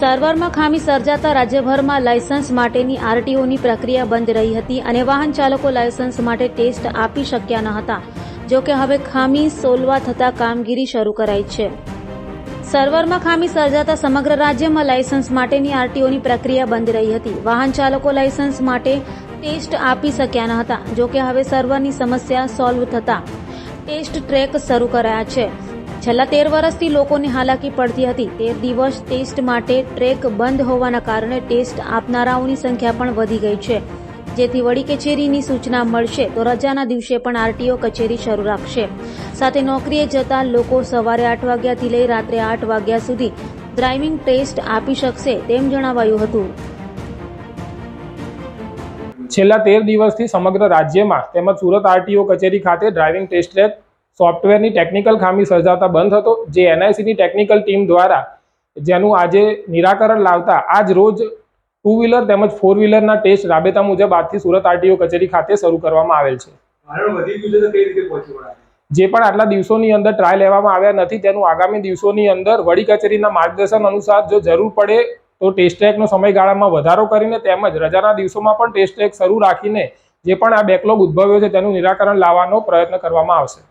સર્વરમાં ખામી સર્જાતા રાજ્યભરમાં લાયસન્સ માટેની આરટીઓની પ્રક્રિયા બંધ રહી હતી અને વાહન ચાલકો લાયસન્સ માટે ટેસ્ટ આપી શક્યા ન હતા. જો કે હવે ખામી સોલવા થતાં કામગીરી શરૂ કરાઈ છે. સર્વરમાં ખામી સર્જાતા સમગ્ર રાજ્યમાં લાયસન્સ માટેની આરટીઓની પ્રક્રિયા બંધ રહી હતી. વાહન ચાલકો લાયસન્સ માટે ટેસ્ટ આપી શક્યા ન હતા. જો કે હવે સર્વરની સમસ્યા સોલ્વ થતાં ટેસ્ટ ટ્રેક શરૂ કરાયા છે. છેલ્લા 13 વર્ષથી લોકોને હાલાકી પડતી હતી. 13 દિવસ ટેસ્ટ માટે ટ્રેક બંધ હોવાના કારણે ટેસ્ટ આપનારાઓની સંખ્યા પણ વધી ગઈ છે. જેથી વડી કચેરીની સૂચના મળશે તો રજાના દિવસે પણ આરટીઓ કચેરી શરૂ રાખશે. સાથે નોકરીએ જતા લોકો સવારે 8 વાગ્યાથી લઈ રાત્રે 8 વાગ્યા સુધી ડ્રાઇવિંગ ટેસ્ટ આપી શકશે તેમ જણાવાયું હતું. છેલ્લા 13 દિવસથી સમગ્ર રાજ્યમાં તેમજ સુરત આરટીઓ કચેરી ખાતે ડ્રાઇવિંગ ટેસ્ટ ટ્રેક સોફ્ટવેરની ટેકનિકલ ખામી સર્જાતા બંધ હતો, જે એનઆઈસીની ટેકનિકલ ટીમ દ્વારા જેનું આજે નિરાકરણ લાવતા આજ રોજ 2 વ્હીલર તેમજ 4 વ્હીલરના ટેસ્ટ રાબેતા મુજબ આજથી સુરત આરટીઓ કચેરી ખાતે શરૂ કરવામાં આવેલ છે. જે પણ આટલા દિવસોની અંદર ટ્રાય લેવામાં આવ્યા નથી તેનું આગામી દિવસોની અંદર વડી કચેરીના માર્ગદર્શન અનુસાર જો જરૂર પડે તો ટેસ્ટ ટ્રેકનો સમયગાળામાં વધારો કરીને તેમજ રજાના દિવસોમાં પણ ટેસ્ટ ટ્રેક શરૂ રાખીને જે પણ આ બેકલોગ ઉદ્ભવ્યો છે તેનું નિરાકરણ લાવવાનો પ્રયત્ન કરવામાં આવશે.